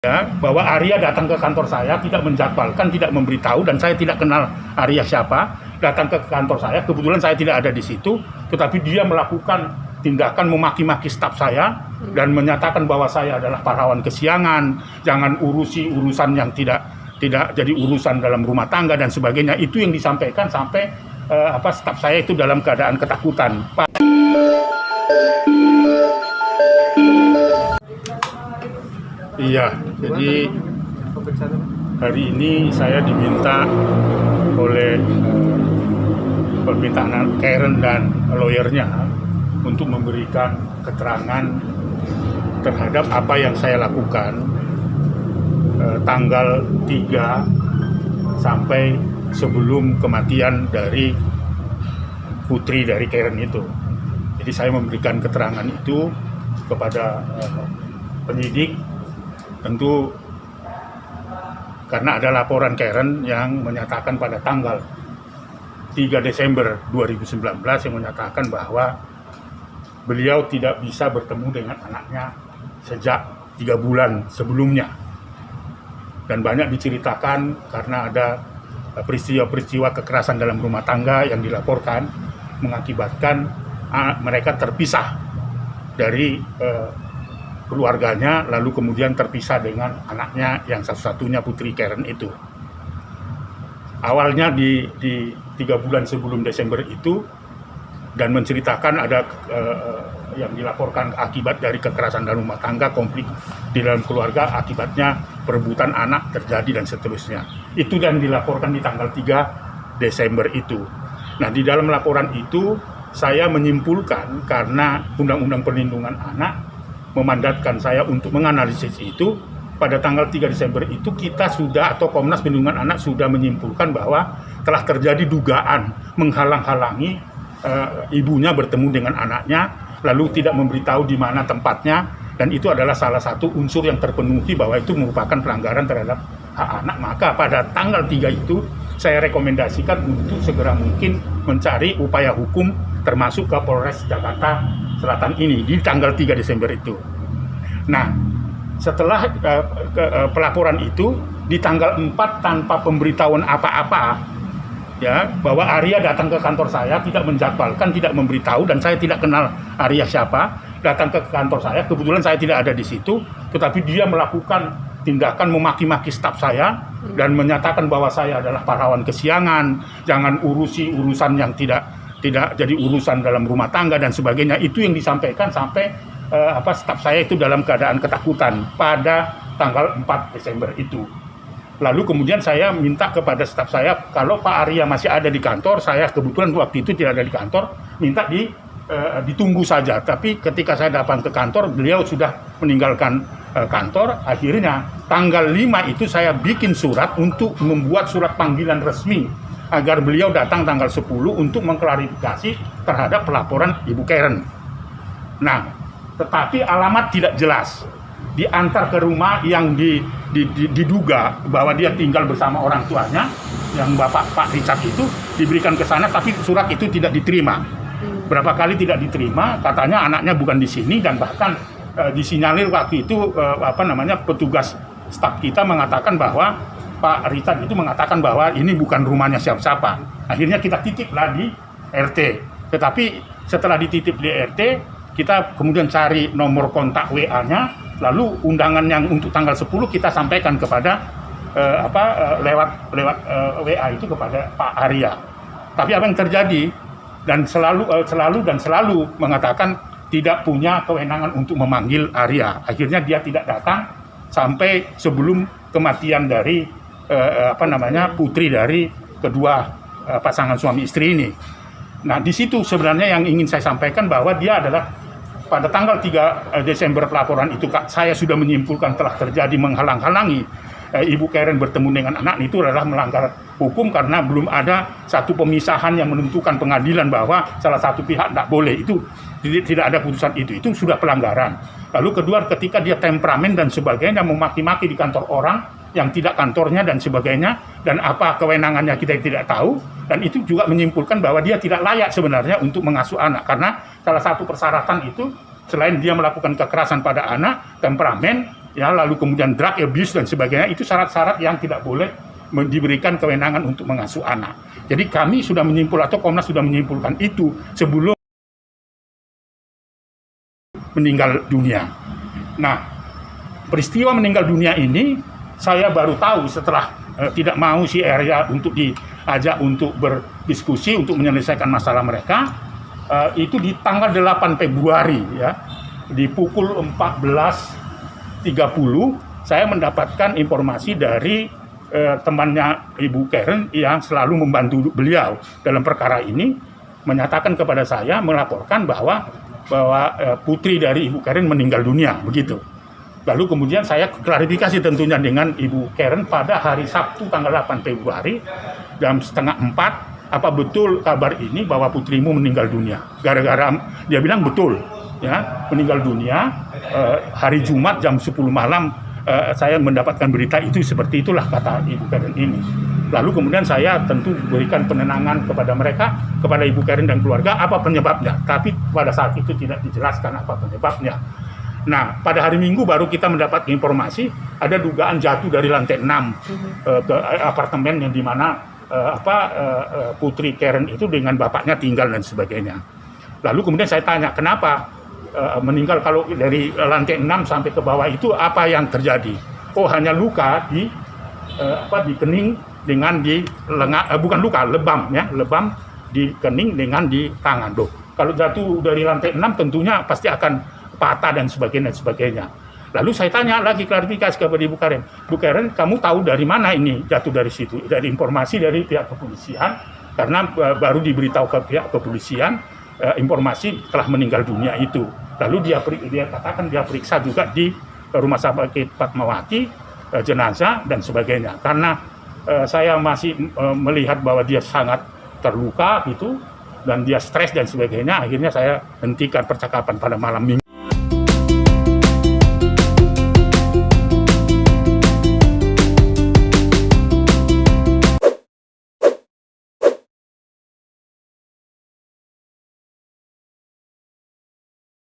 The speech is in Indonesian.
Ya, bahwa Arya datang ke kantor saya, tidak menjadwalkan, tidak memberitahu, dan saya tidak kenal Arya siapa, datang ke kantor saya, kebetulan saya tidak ada di situ, tetapi dia melakukan tindakan memaki-maki staf saya, dan menyatakan bahwa saya adalah pahlawan kesiangan, jangan urusi urusan yang tidak jadi urusan dalam rumah tangga, dan sebagainya. Itu yang disampaikan sampai staf saya itu dalam keadaan ketakutan. Iya, jadi hari ini saya diminta oleh permintaan Karen dan lawyernya untuk memberikan keterangan terhadap apa yang saya lakukan tanggal 3 sampai sebelum kematian dari putri dari Karen itu. Jadi saya memberikan keterangan itu kepada penyidik. Tentu karena ada laporan Karen yang menyatakan pada tanggal 3 Desember 2019 yang menyatakan bahwa beliau tidak bisa bertemu dengan anaknya sejak 3 bulan sebelumnya. Dan banyak diceritakan karena ada peristiwa-peristiwa kekerasan dalam rumah tangga yang dilaporkan mengakibatkan mereka terpisah dari keluarganya, lalu kemudian terpisah dengan anaknya yang satu-satunya putri Karen itu. Awalnya di 3 bulan sebelum Desember itu, dan menceritakan ada yang dilaporkan akibat dari kekerasan dalam rumah tangga, konflik di dalam keluarga, akibatnya perebutan anak terjadi dan seterusnya. Itu dan dilaporkan di tanggal 3 Desember itu. Nah, di dalam laporan itu saya menyimpulkan karena Undang-Undang Perlindungan Anak memandatkan saya untuk menganalisis itu, pada tanggal 3 Desember itu kita sudah, atau Komnas Perlindungan Anak sudah menyimpulkan bahwa telah terjadi dugaan menghalang-halangi ibunya bertemu dengan anaknya, lalu tidak memberitahu di mana tempatnya, dan itu adalah salah satu unsur yang terpenuhi bahwa itu merupakan pelanggaran terhadap hak anak. Maka pada tanggal 3 itu saya rekomendasikan untuk segera mungkin mencari upaya hukum termasuk ke Polres Jakarta Selatan ini di tanggal 3 Desember itu. Nah, setelah pelaporan itu di tanggal 4 tanpa pemberitahuan apa-apa, ya, bahwa Arya datang ke kantor saya, tidak menjadwalkan, tidak memberitahu, dan saya tidak kenal Arya siapa, datang ke kantor saya, kebetulan saya tidak ada di situ, tetapi dia melakukan tindakan memaki-maki staf saya dan menyatakan bahwa saya adalah pahlawan kesiangan, jangan urusi urusan yang tidak jadi urusan dalam rumah tangga dan sebagainya. Itu yang disampaikan sampai staf saya itu dalam keadaan ketakutan pada tanggal 4 Desember itu. Lalu kemudian saya minta kepada staf saya, kalau Pak Arya masih ada di kantor, saya kebetulan waktu itu tidak ada di kantor, minta ditunggu saja. Tapi ketika saya datang ke kantor, beliau sudah meninggalkan kantor. Akhirnya tanggal 5 itu saya bikin surat untuk membuat surat panggilan resmi agar beliau datang tanggal 10 untuk mengklarifikasi terhadap pelaporan Ibu Karen. Nah, tetapi alamat tidak jelas. Diantar ke rumah yang diduga bahwa dia tinggal bersama orang tuanya, yang Pak Richard itu diberikan ke sana, tapi surat itu tidak diterima. Berapa kali tidak diterima, katanya anaknya bukan di sini, dan bahkan disinyalir waktu itu petugas staf kita mengatakan bahwa Pak Richard itu mengatakan bahwa ini bukan rumahnya siapa-siapa. Akhirnya kita titiplah di RT. Tetapi setelah dititip di RT, kita kemudian cari nomor kontak WA-nya, lalu undangan yang untuk tanggal 10 kita sampaikan kepada lewat WA itu kepada Pak Arya. Tapi apa yang terjadi? Dan selalu mengatakan tidak punya kewenangan untuk memanggil Arya. Akhirnya dia tidak datang sampai sebelum kematian dari putri dari kedua pasangan suami istri ini. Nah, di situ sebenarnya yang ingin saya sampaikan bahwa dia adalah pada tanggal 3 Desember pelaporan itu, saya sudah menyimpulkan telah terjadi menghalang-halangi Ibu Karen bertemu dengan anak. Itu adalah melanggar hukum karena belum ada satu pemisahan yang menentukan pengadilan bahwa salah satu pihak tidak boleh. Itu tidak ada putusan itu sudah pelanggaran. Lalu kedua, ketika dia temperamen dan sebagainya, memaki-maki di kantor orang yang tidak kantornya dan sebagainya, dan apa kewenangannya kita tidak tahu, dan itu juga menyimpulkan bahwa dia tidak layak sebenarnya untuk mengasuh anak, karena salah satu persyaratan itu selain dia melakukan kekerasan pada anak, temperamen, ya, lalu kemudian drug abuse dan sebagainya, itu syarat-syarat yang tidak boleh diberikan kewenangan untuk mengasuh anak. Jadi kami sudah menyimpul atau Komnas sudah menyimpulkan itu sebelum meninggal dunia. Nah, peristiwa meninggal dunia ini saya baru tahu setelah tidak mau si Arya untuk diajak untuk berdiskusi untuk menyelesaikan masalah mereka, itu di tanggal 8 Februari ya, di pukul 14.30 saya mendapatkan informasi dari temannya Ibu Karen yang selalu membantu beliau dalam perkara ini, menyatakan kepada saya, melaporkan bahwa putri dari Ibu Karen meninggal dunia, begitu. Lalu kemudian saya klarifikasi tentunya dengan Ibu Karen pada hari Sabtu tanggal 8 Februari jam 3:30, apa betul kabar ini bahwa putrimu meninggal dunia? Gara-gara dia bilang betul, ya, meninggal dunia hari Jumat jam 10 malam. Saya mendapatkan berita itu, seperti itulah kata Ibu Karen ini. Lalu kemudian saya tentu berikan penenangan kepada mereka, kepada Ibu Karen dan keluarga, apa penyebabnya. Tapi pada saat itu tidak dijelaskan apa penyebabnya. Nah, pada hari Minggu baru kita mendapat informasi ada dugaan jatuh dari lantai 6 ke apartemen yang dimana putri Karen itu dengan bapaknya tinggal dan sebagainya. Lalu kemudian saya tanya, kenapa meninggal kalau dari lantai 6 sampai ke bawah itu apa yang terjadi? Oh, hanya luka di kening dengan di lengan, bukan luka, lebam ya, lebam di kening dengan di tangan. Loh, kalau jatuh dari lantai 6 tentunya pasti akan patah dan sebagainya. Lalu saya tanya lagi, klarifikasi kepada Ibu Karen. Bu Karen, kamu tahu dari mana ini jatuh dari situ? Dari informasi dari pihak kepolisian, karena baru diberitahu ke pihak kepolisian informasi telah meninggal dunia itu. Lalu dia katakan dia periksa juga di Rumah Sakit Fatmawati, jenazah dan sebagainya. Karena saya masih melihat bahwa dia sangat terluka gitu, dan dia stres dan sebagainya, akhirnya saya hentikan percakapan pada malam Minggu.